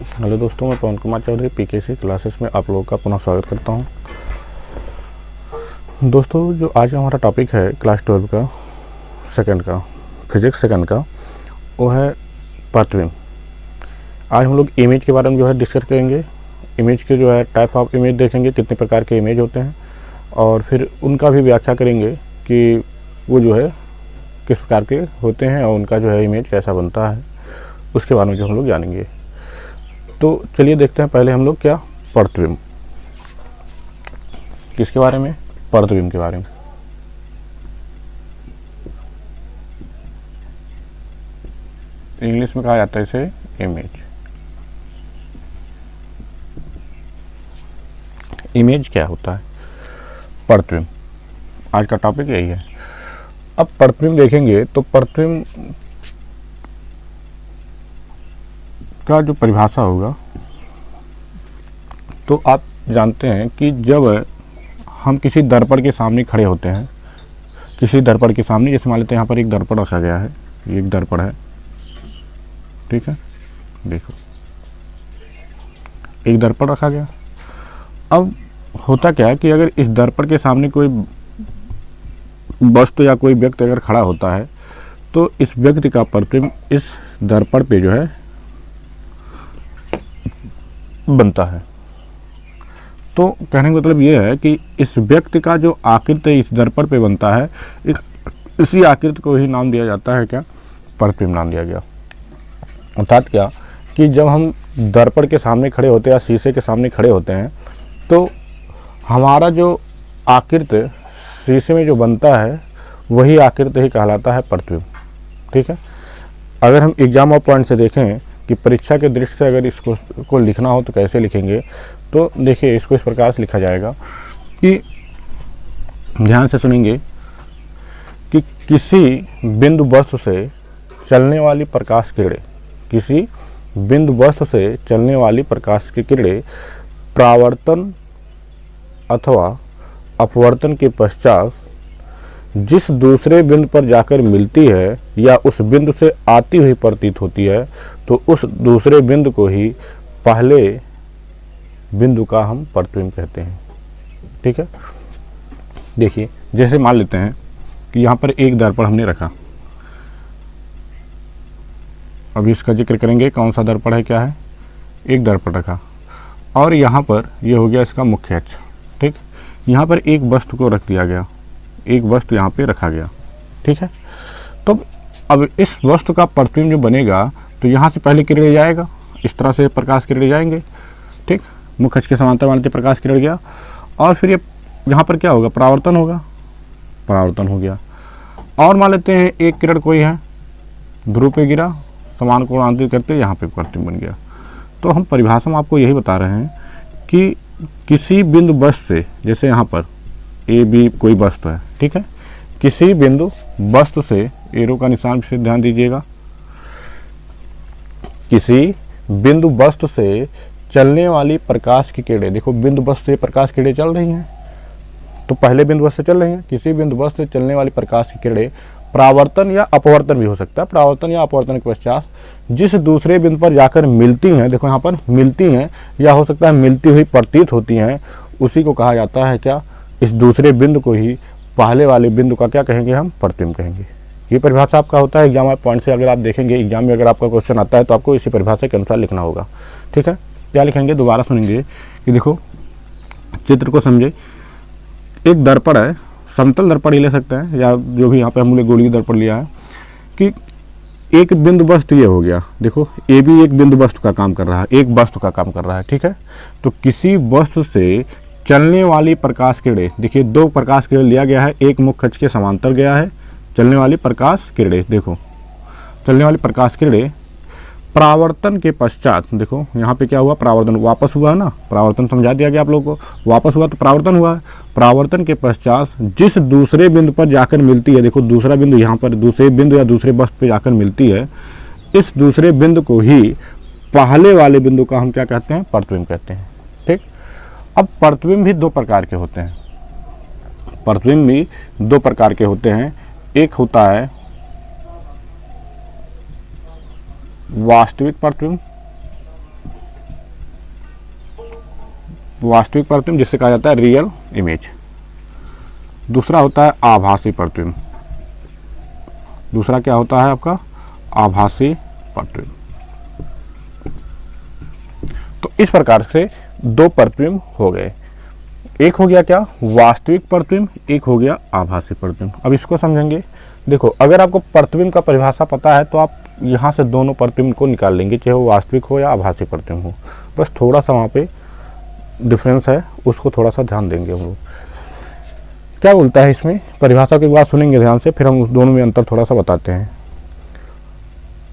Hello दोस्तों, मैं पवन Kumar Chaudhary PKC classes में आप लोगों का पुनः स्वागत करता हूं। दोस्तों, जो आज हमारा टॉपिक है क्लास 12 का सेकंड का फिजिक्स सेकंड का, वो है प्रतिबिंब। आज हम लोग इमेज के बारे में जो है डिस्कस करेंगे। इमेज के जो है टाइप ऑफ इमेज देखेंगे, कितने प्रकार के इमेज होते हैं, और फिर उनका भी व्याख्या करेंगे कि वो जो है किस प्रकार के होते हैं और उनका जो है इमेज कैसा बनता है, उसके बारे में जो हम लोग जानेंगे। तो चलिए देखते हैं पहले हम लोग क्या प्रतिबिंब, किसके बारे में, प्रतिबिंब के बारे में। इंग्लिश में कहा जाता है इसे इमेज। इमेज क्या होता है? प्रतिबिंब, आज का टॉपिक यही है। अब प्रतिबिंब देखेंगे तो प्रतिबिंब का जो परिभाषा होगा, तो आप जानते हैं कि जब हम किसी दर्पण के सामने खड़े होते हैं, किसी दर्पण के सामने, जैसे मान लेते हैं यहाँ पर एक दर्पण रखा गया है, ये एक दर्पण है, ठीक है, देखो एक दर्पण रखा गया। अब होता क्या है कि अगर इस दर्पण के सामने कोई वस्तु या कोई व्यक्ति अगर खड़ा होता है, तो इस व्यक्ति का प्रतिबिंब इस दर्पण पे जो है बनता है। तो कहने का मतलब ये है कि इस व्यक्ति का जो आकृति इस दर्पण पे बनता है, इसी आकृति को ही नाम दिया जाता है क्या, प्रतिबिंब नाम दिया गया। अर्थात क्या कि जब हम दर्पण के सामने खड़े होते हैं या शीशे के सामने खड़े होते हैं, तो हमारा जो आकृति शीशे में जो बनता है वही आकृति ही कहलाता है प्रतिबिंब, ठीक है। अगर हम एग्जाम ऑफ पॉइंट से देखें कि परीक्षा के दृष्टि से अगर इसको लिखना हो तो कैसे लिखेंगे, तो देखिए इसको इस प्रकार से लिखा जाएगा कि ध्यान से सुनेंगे कि किसी बिंदु वस्तु से चलने वाली प्रकाश किरणें, किसी बिंदु वस्तु से चलने वाली प्रकाश की किरणें परावर्तन अथवा अपवर्तन के पश्चात जिस दूसरे बिंदु पर जाकर मिलती है या उस बिंदु से आती हुई प्रतीत होती है, तो उस दूसरे बिंदु को ही पहले बिंदु का हम प्रतिबिंब कहते हैं, ठीक है। देखिए जैसे मान लेते हैं कि यहाँ पर एक दर्पण हमने रखा, अभी इसका जिक्र करेंगे कौन सा दर्पण है, क्या है, एक दर्पण रखा, और यहाँ पर ये हो गया इसका मुख्य अक्ष, ठीक। यहाँ पर एक वस्तु को रख दिया गया, एक वस्तु यहाँ पे रखा गया, ठीक है। तो अब इस वस्तु का प्रतिबिंब जो बनेगा, तो यहाँ से पहले किरण जाएगा, इस तरह से प्रकाश किरण जाएंगे, ठीक, मुख्य अक्ष के समांतर मान लेते प्रकाश किरण गया, और फिर ये यहाँ पर क्या होगा, परावर्तन होगा, परावर्तन हो गया। और मान लेते हैं एक किरण कोई है, ध्रुव पे गिरा, समान कोण आंतरिक करते यहाँ पे प्रतिबिंब बन गया। तो हम परिभाषा में आपको यही बता रहे हैं कि किसी बिंदु वस्तु से, जैसे यहाँ पर ए बी कोई वस्तु है, ठीक है, किसी बिंदु वस्तु से, एरो का निशान से ध्यान दीजिएगा, किसी बिंदु वस्तु से चलने वाली प्रकाश की किरणें, देखो बिंदु वस्तु से प्रकाश की किरणें चल रही हैं, तो पहले बिंदु वस्तु से चल रही हैं, किसी बिंदु वस्तु से चलने वाली प्रकाश की किरणें परावर्तन या अपवर्तन भी हो सकता है, परावर्तन या अपवर्तन के पश्चात जिस दूसरे बिंदु पर जाकर मिलती हैं, देखो यहाँ पर मिलती हैं, या हो सकता है मिलती हुई प्रतीत होती हैं, उसी को कहा जाता है क्या, इस दूसरे बिंदु को ही पहले वाले बिंदु का क्या कहेंगे, हम प्रतिबिंब कहेंगे। ये परिभाषा आपका होता है एग्जाम पॉइंट से, अगर आप देखेंगे एग्जाम में अगर आपका क्वेश्चन आता है तो आपको इसी परिभाषा के अनुसार लिखना होगा, ठीक है। क्या लिखेंगे, दोबारा सुनेंगे कि देखो चित्र को समझे, एक दर्पण है, समतल दर्पण ही ले सकते हैं, या जो भी यहाँ पर हमने गोलीय दर्पण लिया है, कि एक बिंदु वस्तु ये हो गया, देखो ए भी एक बिंदु वस्तु का काम कर रहा है, एक वस्तु का काम कर रहा है, ठीक है। तो किसी वस्तु से चलने वाली प्रकाश किरणें, देखिए दो प्रकाश किरण लिया गया है, एक मुख्य अक्ष के समांतर गया है, चलने वाली प्रकाश किरणें, देखो चलने वाली प्रकाश किरणें परावर्तन के पश्चात, देखो यहाँ पे क्या हुआ, परावर्तन वापस हुआ ना, परावर्तन समझा दिया गया आप लोगों को, वापस हुआ तो परावर्तन हुआ, परावर्तन के पश्चात जिस दूसरे बिंदु पर जाकर मिलती है, देखो दूसरा बिंदु यहाँ पर दूसरे बिंदु या दूसरे वस्तु पर जाकर मिलती है, इस दूसरे बिंदु को ही पहले वाले बिंदु का हम क्या कहते हैं, प्रतिबिंब कहते हैं, ठीक। अब प्रतिबिंब भी दो प्रकार के होते हैं, प्रतिबिंब भी दो प्रकार के होते हैं, एक होता है वास्तविक प्रतिबिंब वास्तविक प्रतिबिंब जिसे कहा जाता है रियल इमेज। दूसरा होता है आभासी प्रतिबिंब। दूसरा क्या होता है आपका? आभासी प्रतिबिंब। तो इस प्रकार से दो प्रतिबिंब हो गए। एक हो गया क्या? वास्तविक प्रतिबिंब, एक हो गया आभासी प्रतिबिंब। अब इसको समझेंगे। देखो, अगर आपको प्रतिबिंब का परिभाषा पता है तो आप यहाँ से दोनों प्रतिबिंब को निकाल लेंगे, चाहे वो वास्तविक हो या आभासी प्रतिबिंब हो। बस थोड़ा सा वहाँ पे डिफरेंस है, उसको थोड़ा सा ध्यान देंगे हम लोग। क्या बोलता है इसमें? परिभाषा के बाद सुनेंगे ध्यान से, फिर हम उस दोनों में अंतर थोड़ा सा बताते हैं।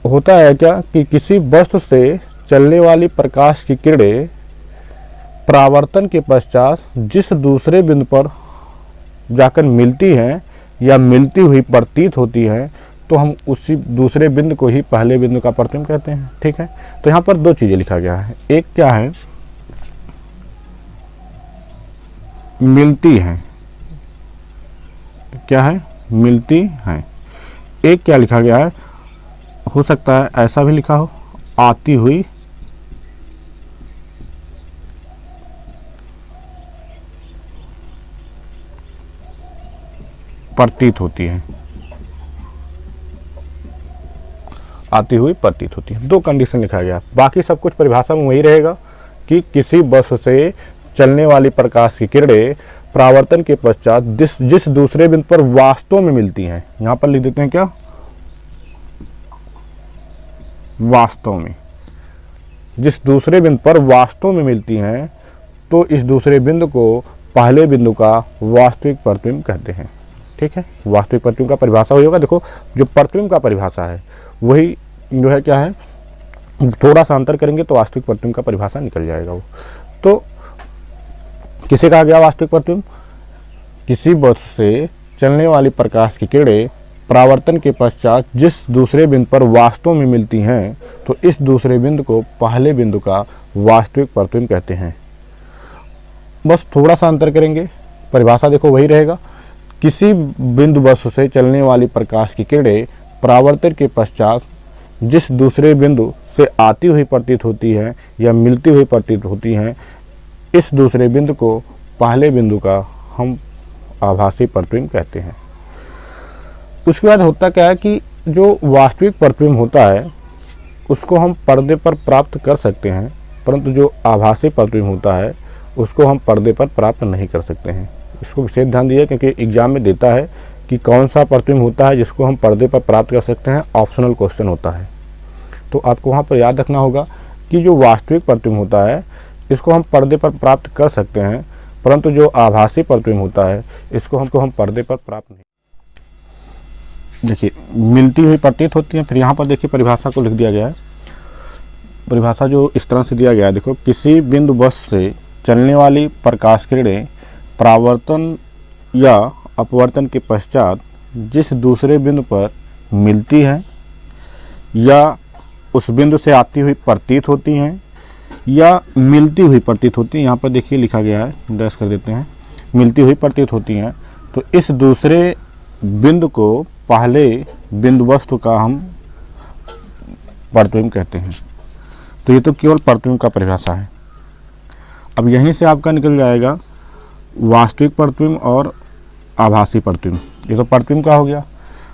होता है क्या कि किसी वस्तु से चलने वाली प्रकाश की किरणें परावर्तन के पश्चात जिस दूसरे बिंदु पर जाकर मिलती हैं या मिलती हुई प्रतीत होती हैं, तो हम उसी दूसरे बिंदु को ही पहले बिंदु का प्रतिबिंब कहते हैं। ठीक है, तो यहाँ पर दो चीजें लिखा गया है। एक क्या है? मिलती हैं। क्या है? मिलती हैं। एक क्या लिखा गया है? हो सकता है ऐसा भी लिखा हो, आती हुई प्रतीत होती है। आती हुई प्रतीत होती है। दो कंडीशन लिखा गया। बाकी सब कुछ परिभाषा में वही रहेगा कि किसी वस्तु से चलने वाली प्रकाश की किरणें परावर्तन के पश्चात जिस दूसरे बिंदु पर वास्तव में मिलती हैं, यहां पर लिख देते हैं क्या? वास्तव में। जिस दूसरे बिंदु पर वास्तव में मिलती हैं, तो इस दूसरे बिंदु को पहले बिंदु का वास्तविक प्रतिबिंब कहते हैं। ठीक है, वास्तविक प्रतिबिंब का परिभाषा वही होगा। देखो, जो प्रतिबिंब का परिभाषा है वही जो है क्या है, थोड़ा सा अंतर करेंगे तो वास्तविक प्रतिबिंब का परिभाषा निकल जाएगा वो। तो किसे कहा गया वास्तविक प्रतिबिंब? किसी वस्तु से चलने वाली प्रकाश की किरणें परावर्तन के पश्चात जिस दूसरे बिंदु पर वास्तव में मिलती हैं, तो इस दूसरे बिंदु को पहले बिंदु का वास्तविक प्रतिबिंब कहते हैं। बस थोड़ा सा अंतर करेंगे, परिभाषा देखो वही रहेगा। किसी बिंदु वस्तु से चलने वाली प्रकाश की किरणें परावर्तन के पश्चात जिस दूसरे बिंदु से आती हुई प्रतीत होती है या मिलती हुई प्रतीत होती हैं, इस दूसरे बिंदु को पहले बिंदु का हम आभासी प्रतिबिंब कहते हैं। उसके बाद होता क्या है कि जो वास्तविक प्रतिबिंब होता है उसको हम पर्दे पर प्राप्त कर सकते हैं, परंतु जो आभासी प्रतिबिंब होता है उसको हम पर्दे पर प्राप्त नहीं कर सकते हैं। इसको विशेष ध्यान दीजिए, क्योंकि एग्जाम में देता है कि कौन सा प्रतिबिंब होता है जिसको हम पर्दे पर प्राप्त कर सकते हैं। ऑप्शनल क्वेश्चन होता है, तो आपको वहाँ पर याद रखना होगा कि जो वास्तविक प्रतिबिंब होता है इसको हम पर्दे पर प्राप्त कर सकते हैं, परंतु जो आभासी प्रतिबिंब होता है इसको हम पर्दे पर प्राप्त नहीं। देखिए, मिलती हुई प्रतीत होती है। फिर यहाँ पर देखिए परिभाषा को लिख दिया गया है। परिभाषा जो इस तरह से दिया गया है, देखो, किसी बिंदु वस्तु से चलने वाली प्रकाश किरणें परावर्तन या अपवर्तन के पश्चात जिस दूसरे बिंदु पर मिलती हैं या उस बिंदु से आती हुई प्रतीत होती हैं या मिलती हुई प्रतीत होती हैं, यहाँ पर देखिए लिखा गया है, डैश कर देते हैं, मिलती हुई प्रतीत होती हैं, तो इस दूसरे बिंदु को पहले बिंदु वस्तु का हम प्रतिबिंब कहते हैं। तो ये तो केवल प्रतिबिंब का परिभाषा है। अब यहीं से आपका निकल जाएगा वास्तविक प्रतिबिंब और आभासी प्रतिबिंब। ये तो प्रतिबिंब का हो गया।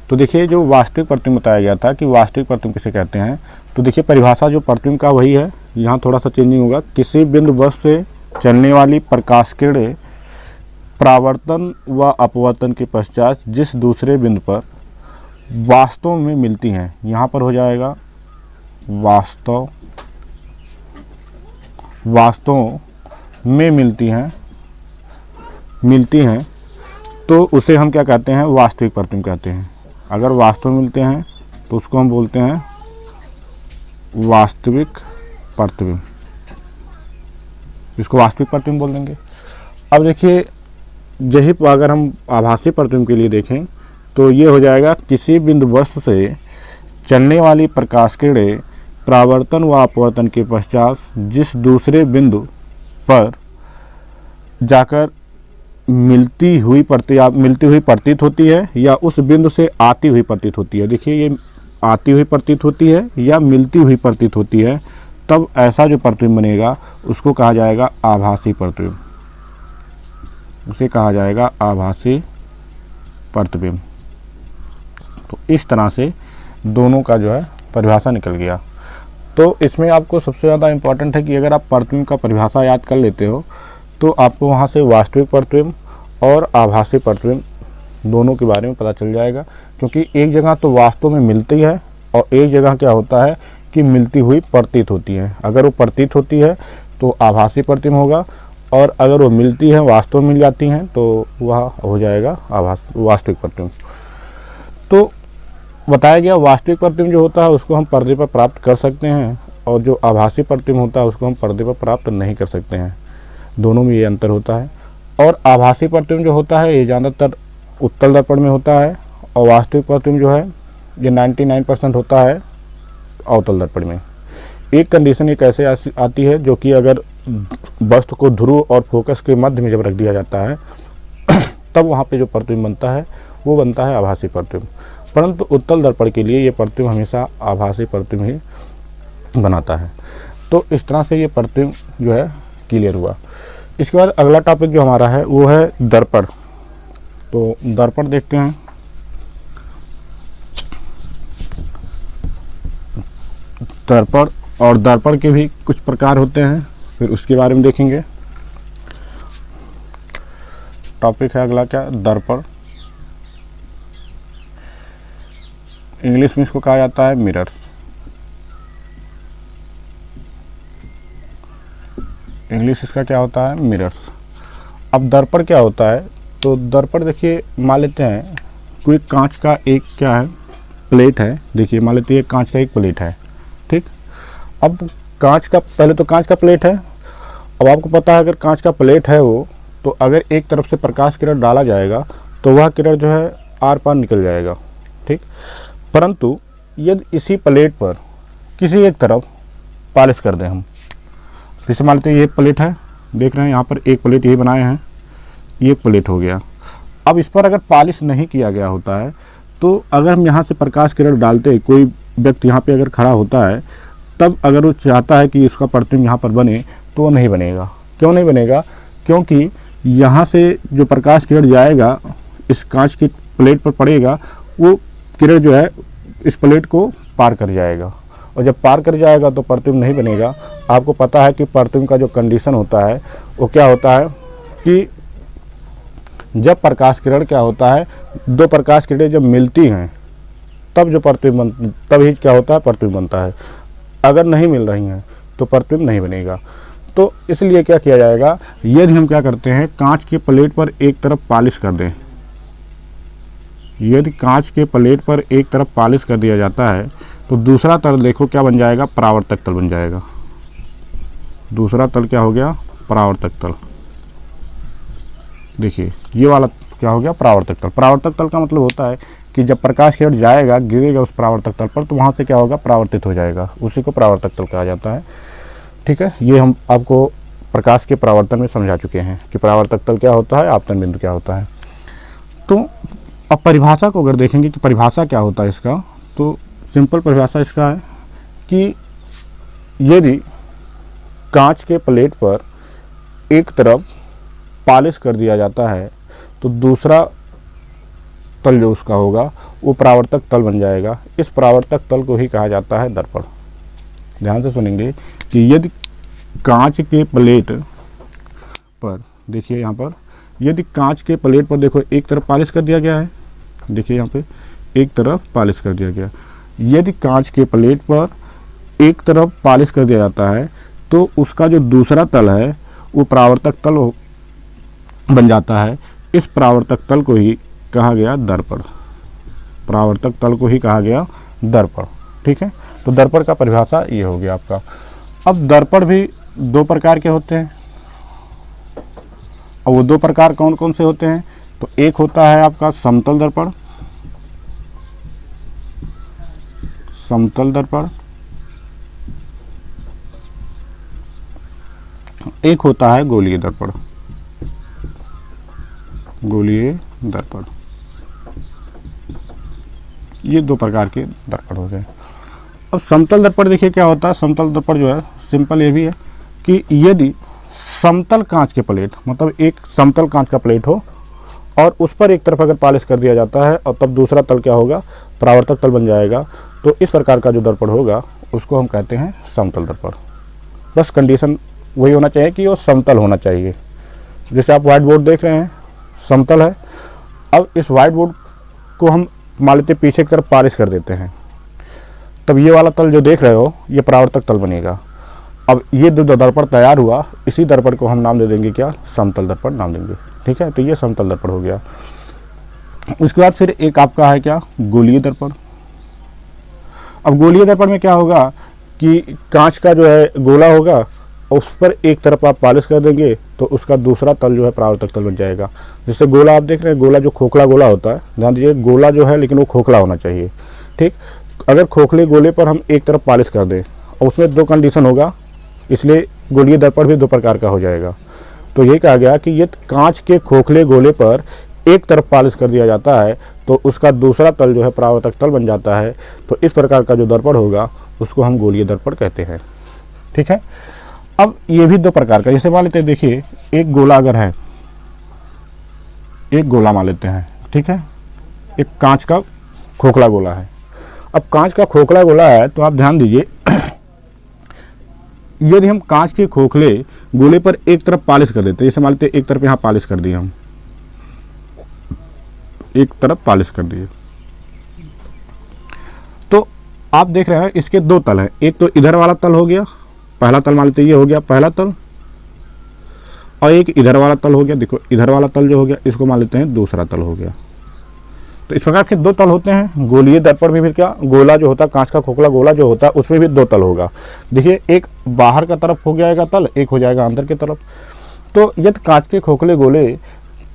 तो देखिए, जो वास्तविक प्रतिबिंब बताया गया था कि वास्तविक प्रतिबिंब किसे कहते हैं, तो देखिए परिभाषा जो प्रतिबिंब का वही है। यहाँ थोड़ा सा चेंजिंग होगा। किसी बिंदु वस्तु से चलने वाली प्रकाश किरणें परावर्तन व अपवर्तन के पश्चात जिस दूसरे बिंदु पर वास्तव में मिलती हैं, यहाँ पर हो जाएगा वास्तव में मिलती हैं, तो उसे हम क्या कहते हैं? वास्तविक प्रतिबिंब कहते हैं। अगर वास्तव में मिलते हैं तो उसको हम बोलते हैं वास्तविक प्रतिबिंब, इसको वास्तविक प्रतिबिंब बोल देंगे। अब देखिए, यही अगर हम आभासी प्रतिबिंब के लिए देखें तो ये हो जाएगा किसी बिंदु वस्तु से चलने वाली प्रकाश किरणें परावर्तन व अपवर्तन के पश्चात जिस दूसरे बिंदु पर जाकर मिलती हुई प्रतीत होती है या उस बिंदु से आती हुई प्रतीत होती है। देखिए, ये आती हुई प्रतीत होती है या मिलती हुई प्रतीत होती है, तब ऐसा जो प्रतिबिंब बनेगा उसको कहा जाएगा आभासी प्रतिबिंब, उसे कहा जाएगा आभासी प्रतिबिंब। तो इस तरह से दोनों का जो है परिभाषा निकल गया। तो इसमें आपको सबसे ज़्यादा इम्पॉर्टेंट है कि अगर आप प्रतिबिंब का परिभाषा याद कर लेते हो तो आपको वहाँ से वास्तविक प्रतिबिंब और आभासी प्रतिबिंब दोनों के बारे में पता चल जाएगा, क्योंकि एक जगह तो वास्तव में मिलती है और एक जगह क्या होता है कि मिलती हुई प्रतीत होती है। अगर वो प्रतीत होती है तो आभासी प्रतिबिंब होगा, और अगर वो मिलती है, वास्तव में मिल जाती हैं, तो वह हो जाएगा वास्तविक प्रतिबिंब। तो बताया गया वास्तविक प्रतिबिंब जो होता है उसको हम पर्दे पर प्राप्त कर सकते हैं, और जो आभासी प्रतिबिंब होता है उसको हम पर्दे पर प्राप्त नहीं कर सकते हैं। दोनों में ये अंतर होता है। और आभासी प्रतिबिंब जो होता है ये ज़्यादातर उत्तल दर्पण में होता है, और वास्तविक प्रतिबिंब जो है ये 99% होता है अवतल दर्पण में। एक कंडीशन ये कैसे आती है, जो कि अगर वस्तु को ध्रुव और फोकस के मध्य में जब रख दिया जाता है तब वहाँ पे जो प्रतिबिंब बनता है वो बनता है आभासी प्रतिबिंब। परंतु उत्तल दर्पण के लिए ये प्रतिबिंब हमेशा आभासी प्रतिबिंब ही बनाता है। तो इस तरह से ये प्रतिबिंब जो है क्लियर हुआ। इसके बाद अगला टॉपिक जो हमारा है वो है दर्पण। तो दर्पण देखते हैं। दर्पण और दर्पण के भी कुछ प्रकार होते हैं, फिर उसके बारे में देखेंगे। टॉपिक है अगला क्या, दर्पण। इंग्लिश में इसको कहा जाता है मिरर्स। इंग्लिश इसका क्या होता है, मिरर्स। अब दर्पण क्या होता है, तो दर्पण देखिए मान लेते हैं कोई कांच का एक क्या है प्लेट है। देखिए मान लेते हैं कांच का एक प्लेट है, ठीक। अब कांच का, पहले तो कांच का प्लेट है। अब आपको पता है अगर कांच का प्लेट है वो, तो अगर एक तरफ से प्रकाश किरण डाला जाएगा तो वह किरण जो है आर पार निकल जाएगा, ठीक। परंतु यदि इसी प्लेट पर किसी एक तरफ पॉलिश कर दें हम, जैसे मान लेते हैं ये प्लेट है, देख रहे हैं यहाँ पर एक प्लेट ये बनाए हैं, ये प्लेट हो गया। अब इस पर अगर पॉलिश नहीं किया गया होता है तो अगर हम यहाँ से प्रकाश किरण डालते, कोई व्यक्ति यहाँ पे अगर खड़ा होता है, तब अगर वो चाहता है कि इसका प्रतिबिंब यहाँ पर बने तो वो नहीं बनेगा। क्यों नहीं बनेगा, क्योंकि यहाँ से जो प्रकाश किरण जाएगा इस कांच की प्लेट पर पड़ेगा, वो किरण जो है इस प्लेट को पार कर जाएगा, और जब पार कर जाएगा तो प्रतिबिंब नहीं बनेगा। आपको पता है कि प्रतिबिंब का जो कंडीशन होता है वो क्या होता है कि जब प्रकाश किरण क्या होता है, दो प्रकाश किरणें जब मिलती हैं तब जो प्रतिबिंब तभी क्या होता है, प्रतिबिंब बनता है। अगर नहीं मिल रही हैं तो प्रतिबिंब नहीं बनेगा। तो इसलिए क्या किया जाएगा, यदि हम क्या करते हैं कांच के प्लेट पर एक तरफ पॉलिश कर दें, यदि कांच के प्लेट पर एक तरफ पॉलिश कर दिया जाता है तो दूसरा तल देखो क्या बन जाएगा, परावर्तक तल बन जाएगा। दूसरा तल क्या हो गया, परावर्तक तल। देखिए ये वाला क्या हो गया, परावर्तक तल। परावर्तक तल का मतलब होता है कि जब प्रकाश किरण जाएगा, गिरेगा उस परावर्तक तल पर, तो वहाँ से क्या होगा, परावर्तित हो जाएगा, उसी को परावर्तक तल कहा जाता है, ठीक है। ये हम आपको प्रकाश के परावर्तन में समझा चुके हैं कि परावर्तक तल क्या होता है, आपतन बिंदु क्या होता है। तो अब परिभाषा को अगर देखेंगे कि परिभाषा क्या होता है इसका, तो सिंपल परिभाषा इसका है कि यदि कांच के प्लेट पर एक तरफ पॉलिश कर दिया जाता है तो दूसरा तल जो उसका होगा वो परावर्तक तल बन जाएगा। इस परावर्तक तल को ही कहा जाता है दर्पण। ध्यान से सुनेंगे कि यदि कांच के प्लेट पर, देखिए यहाँ पर, यदि कांच के प्लेट पर देखो एक तरफ पॉलिश कर दिया गया है, देखिए यहाँ पे एक तरफ पॉलिश कर दिया गया। यदि कांच के प्लेट पर एक तरफ पॉलिश कर दिया जाता है तो उसका जो दूसरा तल है वो परावर्तक तल बन जाता है। इस परावर्तक तल को ही कहा गया दर्पण। परावर्तक तल को ही कहा गया दर्पण, ठीक है। तो दर्पण का परिभाषा ये हो गया आपका। अब दर्पण भी दो प्रकार के होते हैं, और वो दो प्रकार कौन कौन से होते हैं, तो एक होता है आपका समतल दर्पण, समतल दर्पण, एक होता है गोलीय दर्पण, गोलीय दर्पण। ये दो प्रकार के दर्पण होते हैं। अब समतल दर्पण देखिए क्या होता है। समतल दर्पण जो है सिंपल ये भी है कि यदि समतल कांच के प्लेट, मतलब एक समतल कांच का प्लेट हो और उस पर एक तरफ अगर पॉलिश कर दिया जाता है और तब दूसरा तल क्या होगा, परावर्तक तल बन जाएगा, तो इस प्रकार का जो दर्पण होगा उसको हम कहते हैं समतल दर्पण। बस कंडीशन वही होना चाहिए कि वो समतल होना चाहिए। जैसे आप व्हाइट बोर्ड देख रहे हैं, समतल है। अब इस व्हाइट बोर्ड को हम मान लेते पीछे की तरफ पॉलिश कर देते हैं, तब ये वाला तल जो देख रहे हो ये परावर्तक तल बनेगा। अब ये जो दर्पण तैयार हुआ, इसी दर्पण को हम नाम दे देंगे क्या, समतल दर्पण नाम देंगे। ठीक है, तो ये समतल दर्पण हो गया। उसके बाद फिर एक आपका है क्या, गोलीय दर्पण। अब गोलीय दर्पण में क्या होगा कि कांच का जो है गोला होगा, उस पर एक तरफ आप पॉलिश कर देंगे तो उसका दूसरा तल जो है परावर्तक तल बन जाएगा। जैसे गोला आप देख रहे हैं, गोला जो खोखला गोला होता है, ध्यान दीजिए गोला जो है लेकिन वो खोखला होना चाहिए। ठीक, अगर खोखले गोले पर हम एक तरफ पॉलिश कर दें और उसमें दो कंडीशन होगा, इसलिए गोलीय दर्पण भी दो प्रकार का हो जाएगा। तो ये कहा गया कि ये कांच के खोखले गोले पर एक तरफ पॉलिश कर दिया जाता है तो उसका दूसरा तल जो है परावर्तक तल बन जाता है। तो इस प्रकार का जो दर्पण होगा उसको हम गोलीय दर्पण कहते हैं। ठीक है, अब ये भी दो प्रकार का, जैसे मान लेते हैं, देखिए एक गोला अगर है, एक गोला मान लेते हैं, ठीक है, एक कांच का खोखला गोला है। अब कांच का खोखला गोला है तो आप ध्यान दीजिए, यदि हम कांच के खोखले गोले पर एक तरफ पॉलिश कर देते हैं, जैसे मान लेते हैं एक तरफ यहाँ पॉलिश कर दिए, हम एक तरफ पॉलिश कर दिए, तो आप देख रहे हैं इसके दो तल हैं। एक तो इधर वाला तल हो गया, पहला तल मान लेते हैं, ये हो गया पहला तल, और एक इधर वाला तल हो गया। देखो इधर वाला तल जो हो गया इसको मान लेते हैं दूसरा तल हो गया। तो इस प्रकार के दो तल होते हैं। गोलीय दर्पण में भी क्या, गोला जो होता है, कांच का खोखला गोला जो होता है, उसमें भी दो तल होगा। देखिए एक बाहर का तरफ हो जाएगा तल, एक हो जाएगा अंदर की तरफ। तो यदि कांच के खोखले गोले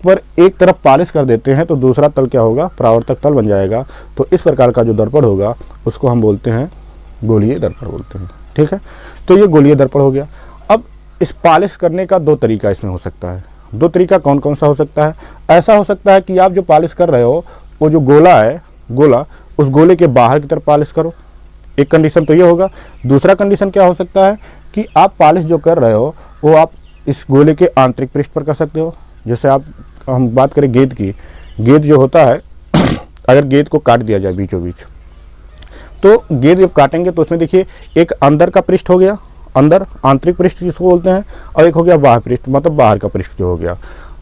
पर एक तरफ पॉलिश कर देते हैं तो दूसरा तल क्या होगा, परावर्तक तल बन जाएगा। तो इस प्रकार का जो दर्पण होगा उसको हम बोलते हैं गोलीय दर्पण बोलते हैं। ठीक है, तो ये गोलीय दर्पण हो गया। अब इस पॉलिश करने का दो तरीका इसमें हो सकता है। दो तरीका कौन कौन सा हो सकता है? ऐसा हो सकता है कि आप जो पॉलिश कर रहे हो वो जो गोला है, गोला, उस गोले के बाहर की तरफ पॉलिश करो, एक कंडीशन तो ये होगा। दूसरा कंडीशन क्या हो सकता है कि आप पॉलिश जो कर रहे हो वो आप इस गोले के आंतरिक पृष्ठ पर कर सकते हो। जैसे हम बात करें गेंद की, गेंद जो होता है अगर गेंद को काट दिया जाए बीचों बीच, तो गेंद जब काटेंगे तो उसमें देखिए एक अंदर का पृष्ठ हो गया, अंदर आंतरिक पृष्ठ जिसको बोलते हैं, और एक हो गया बाहर पृष्ठ, मतलब बाहर का पृष्ठ जो हो गया।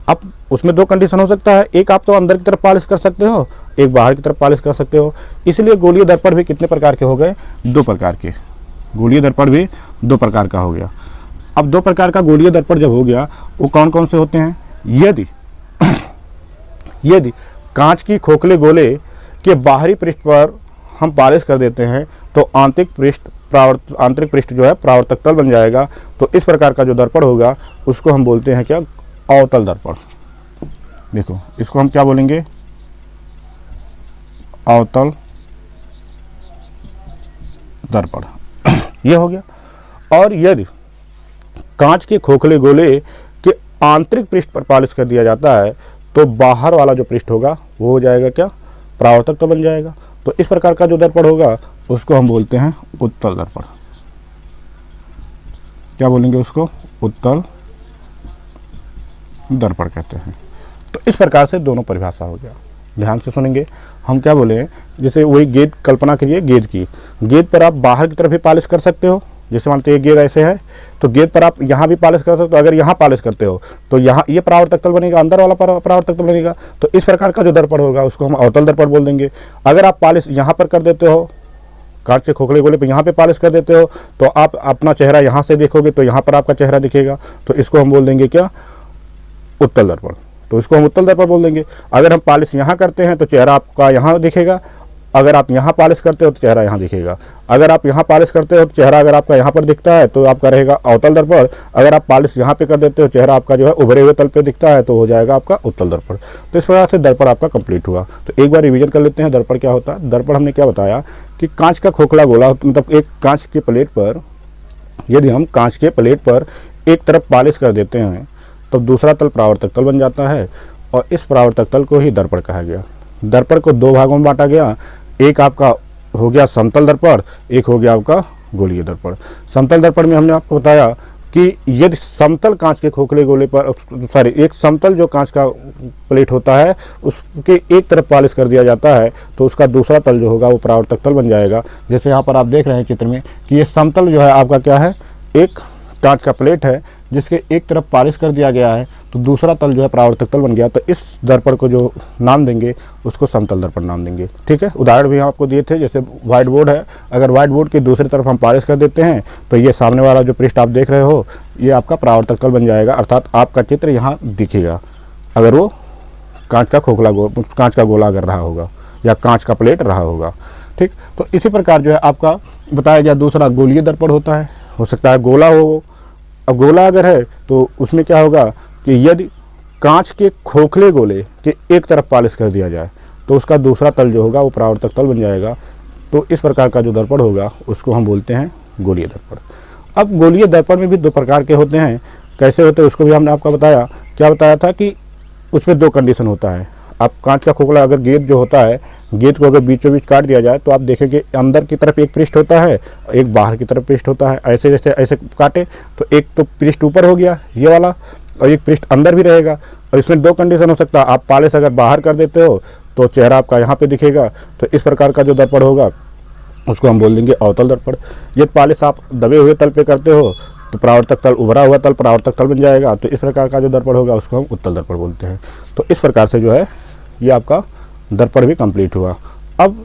अब उसमें दो कंडीशन हो सकता है, एक आप तो अंदर की तरफ पॉलिश कर सकते हो, एक बाहर की तरफ पॉलिश कर सकते हो। इसलिए गोलीय दर्पण भी कितने प्रकार के हो गए, दो प्रकार के। गोलीय दर्पण भी दो प्रकार का हो गया। अब दो प्रकार का गोलीय दर्पण जब हो गया, वो कौन कौन से होते हैं? यदि कांच की खोखले गोले के बाहरी पृष्ठ पर हम पॉलिश कर देते हैं तो आंतरिक पृष्ठ जो है परावर्तक तल बन जाएगा। तो इस प्रकार का जो दर्पण होगा उसको हम बोलते हैं क्या, अवतल दर्पण। देखो इसको हम क्या बोलेंगे, अवतल दर्पण। ये हो गया। और यदि कांच के खोखले गोले के आंतरिक पृष्ठ पर पॉलिश कर दिया जाता है तो बाहर वाला जो पृष्ठ होगा वो हो जाएगा क्या, परावर्तक तल बन जाएगा। तो इस प्रकार का जो दर्पण होगा उसको हम बोलते हैं उत्तल दर्पण। क्या बोलेंगे उसको, उत्तल दर्पण कहते हैं। तो इस प्रकार से दोनों परिभाषा हो गया। ध्यान से सुनेंगे, हम क्या बोले, जैसे वही गेंद कल्पना करिए, गेंद की, गेंद पर आप बाहर की तरफ भी पॉलिश कर सकते हो। जैसे मानते हैं गेंद ऐसे है तो गेंद पर आप यहाँ भी पॉलिश कर सकते हो। अगर यहाँ पॉलिश करते हो तो यहाँ ये परावर्तक तल बनेगा, अंदर वाला परावर्तक तल बनेगा। तो इस प्रकार का जो दर्पण होगा उसको हम अवतल दर्पण बोल देंगे। अगर आप पॉलिश यहाँ पर कर देते हो, कांच के खोखले गोले पे यहाँ पे पॉलिश कर देते हो, तो आप अपना चेहरा यहाँ से देखोगे तो यहाँ पर आपका चेहरा दिखेगा। तो इसको हम बोल देंगे क्या, उत्तल दर्पण। तो इसको हम उत्तल दर्पण बोल देंगे। अगर हम पॉलिश यहाँ करते हैं तो चेहरा आपका यहाँ दिखेगा, अगर आप यहाँ पॉलिश करते हो तो चेहरा यहाँ दिखेगा। अगर आप यहाँ पॉलिश करते हो तो चेहरा अगर आपका यहाँ पर दिखता है तो आपका रहेगा अवतल दर्पण। अगर आप पॉलिश यहाँ पे कर देते हो, चेहरा आपका जो है उभरे हुए तल पे दिखता है, तो हो जाएगा आपका उत्तल दर्पण। तो इस प्रकार से दर्पण आपका कंप्लीट हुआ। तो एक बार रिवीजन कर लेते हैं, दर्पण क्या होता है। दर्पण हमने क्या बताया कि कांच का खोखला गोला, मतलब एक कांच के प्लेट पर, यदि हम कांच के प्लेट पर एक तरफ पॉलिश कर देते हैं तो दूसरा तल परावर्तक तल बन जाता है, और इस परावर्तक तल को ही दर्पण कहा गया। दर्पण को दो भागों में बांटा गया, एक आपका हो गया समतल दर्पण, एक हो गया आपका गोलीय दर्पण। समतल दर्पण में हमने आपको बताया कि यदि समतल कांच के खोखले गोले पर एक समतल जो कांच का प्लेट होता है उसके एक तरफ पॉलिश कर दिया जाता है तो उसका दूसरा तल जो होगा वो परावर्तक तल बन जाएगा। जैसे यहाँ पर आप देख रहे हैं चित्र में कि ये समतल जो है आपका क्या है, एक कांच का प्लेट है जिसके एक तरफ पॉलिश कर दिया गया है तो दूसरा तल जो है परावर्तक तल बन गया। तो इस दर्पण को जो नाम देंगे उसको समतल दर्पण नाम देंगे। ठीक है, उदाहरण भी आपको दिए थे, जैसे व्हाइट बोर्ड है, अगर व्हाइट बोर्ड की दूसरी तरफ हम पॉलिश कर देते हैं तो ये सामने वाला जो पृष्ठ आप देख रहे हो ये आपका परावर्तक तल बन जाएगा, अर्थात आपका चित्र यहाँ दिखेगा अगर वो कांच का गोला अगर रहा होगा या कांच का प्लेट रहा होगा। ठीक, तो इसी प्रकार जो है आपका बताया गया दूसरा गोलीय दर्पण होता है, हो सकता है गोला हो। अब गोला अगर है तो उसमें क्या होगा कि यदि कांच के खोखले गोले के एक तरफ पॉलिश कर दिया जाए तो उसका दूसरा तल जो होगा वो परावर्तक तल बन जाएगा। तो इस प्रकार का जो दर्पण होगा उसको हम बोलते हैं गोलीय दर्पण। अब गोलीय दर्पण में भी दो प्रकार के होते हैं, कैसे होते हैं उसको भी हमने आपको बताया। क्या बताया था कि उसमें दो कंडीशन होता है। आप कांच का खोखला अगर गेंद जो होता है, गेंद को अगर बीचों बीच काट दिया जाए तो आप देखेंगे अंदर की तरफ एक पृष्ठ होता है, एक बाहर की तरफ पृष्ठ होता है। ऐसे जैसे ऐसे काटे तो एक तो पृष्ठ ऊपर हो गया ये वाला और एक पृष्ठ अंदर भी रहेगा। और इसमें दो कंडीशन हो सकता है, आप पॉलिश अगर बाहर कर देते हो तो चेहरा आपका यहाँ पे दिखेगा। तो इस प्रकार का जो दर्पण होगा उसको हम बोल देंगे अवतल दर्पण। ये पॉलिश आप दबे हुए तल पे करते हो तो परावर्तक तल, उभरा हुआ तल परावर्तक तल बन जाएगा। तो इस प्रकार का जो दर्पण होगा उसको हम उत्तल दर्पण बोलते हैं। तो इस प्रकार से जो है ये आपका दर्पण भी कंप्लीट हुआ। अब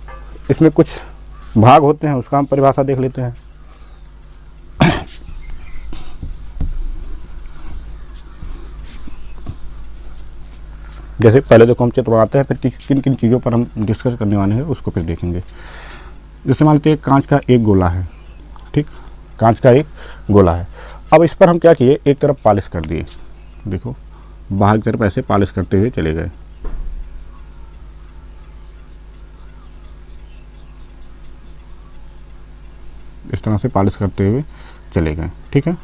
इसमें कुछ भाग होते हैं उसका हम परिभाषा देख लेते हैं। जैसे पहले देखो हम चित्र बनाते हैं, फिर किन किन चीज़ों पर हम डिस्कस करने वाले हैं उसको फिर देखेंगे। जैसे मान लेते हैं कांच का एक गोला है, ठीक, कांच का एक गोला है। अब इस पर हम क्या किए, एक तरफ पॉलिश कर दिए, देखो बाहर की तरफ ऐसे पॉलिश करते हुए चले गए। इस तरह से पॉलिश करते हुए चले गए। ठीक है,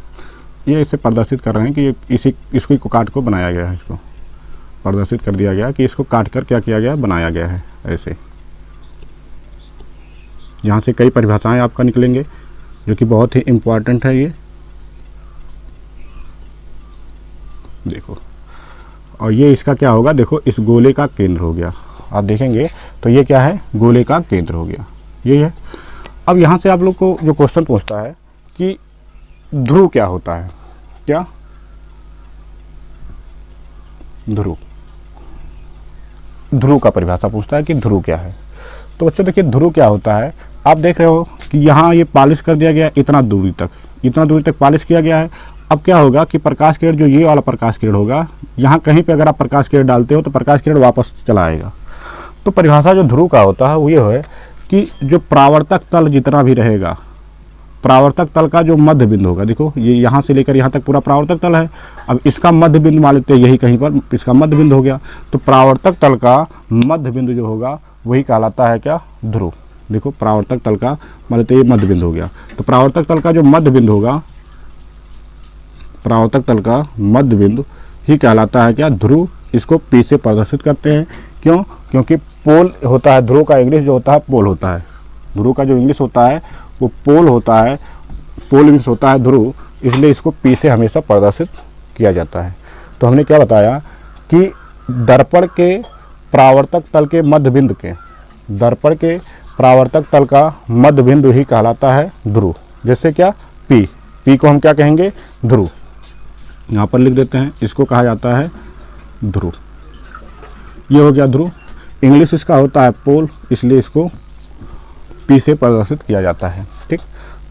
ये इसे प्रदर्शित कर रहे हैं कि इसको काट को बनाया गया है, इसको प्रदर्शित कर दिया गया कि इसको काट कर क्या किया गया, बनाया गया है। ऐसे यहाँ से कई परिभाषाएं आपका निकलेंगे जो कि बहुत ही इम्पोर्टेंट है। ये देखो, और ये इसका क्या होगा, देखो इस गोले का केंद्र हो गया। आप देखेंगे तो ये क्या है, गोले का केंद्र हो गया, ये है। अब यहाँ से आप लोग को जो क्वेश्चन पूछता है कि ध्रुव क्या होता है, क्या ध्रुव का परिभाषा पूछता है कि ध्रुव क्या है। तो बच्चों देखिए ध्रुव क्या होता है, आप देख रहे हो कि यहाँ ये पॉलिश कर दिया गया, इतना दूरी तक पॉलिश किया गया है। अब क्या होगा कि प्रकाश किरण, जो ये वाला प्रकाश किरण होगा, यहाँ कहीं पे अगर आप प्रकाश किरण डालते हो तो प्रकाश किरण वापस चला आएगा। तो परिभाषा जो ध्रुव का होता है वो ये है कि जो परावर्तक तल जितना भी रहेगा, परावर्तक तल का जो मध्य बिंदु होगा, देखो ये यहाँ से लेकर यहाँ तक पूरा परावर्तक तल है। अब इसका मध्य बिंदु मान लेते हैं, यही कहीं पर इसका मध्य बिंदु हो गया। तो परावर्तक तल का मध्य बिंदु जो होगा वही कहलाता है क्या, ध्रुव। देखो परावर्तक तल का मान लेते हैं ये मध्य बिंदु हो गया। तो परावर्तक तल का जो मध्य बिंदु होगा, परावर्तक तल का मध्य बिंदु ही कहलाता है क्या, ध्रुव। इसको पी से प्रदर्शित करते हैं, क्यों, क्योंकि पोल होता है, ध्रुव का इंग्लिश जो होता है पोल होता है। ध्रुव का जो इंग्लिश होता है वो पोल होता है, पोल इंग्लिश होता है ध्रुव, इसलिए इसको पी से हमेशा प्रदर्शित किया जाता है। तो हमने क्या बताया कि दर्पण के परावर्तक तल के मध्य बिंदु के, दर्पण के परावर्तक तल का मध्य बिंदु ही कहलाता है ध्रुव। जैसे क्या, पी को हम क्या कहेंगे, ध्रुव। यहाँ पर लिख देते हैं, इसको कहा जाता है ध्रुव। ये हो गया ध्रुव। इंग्लिश इसका होता है पोल, इसलिए इसको पी से प्रदर्शित किया जाता है। ठीक,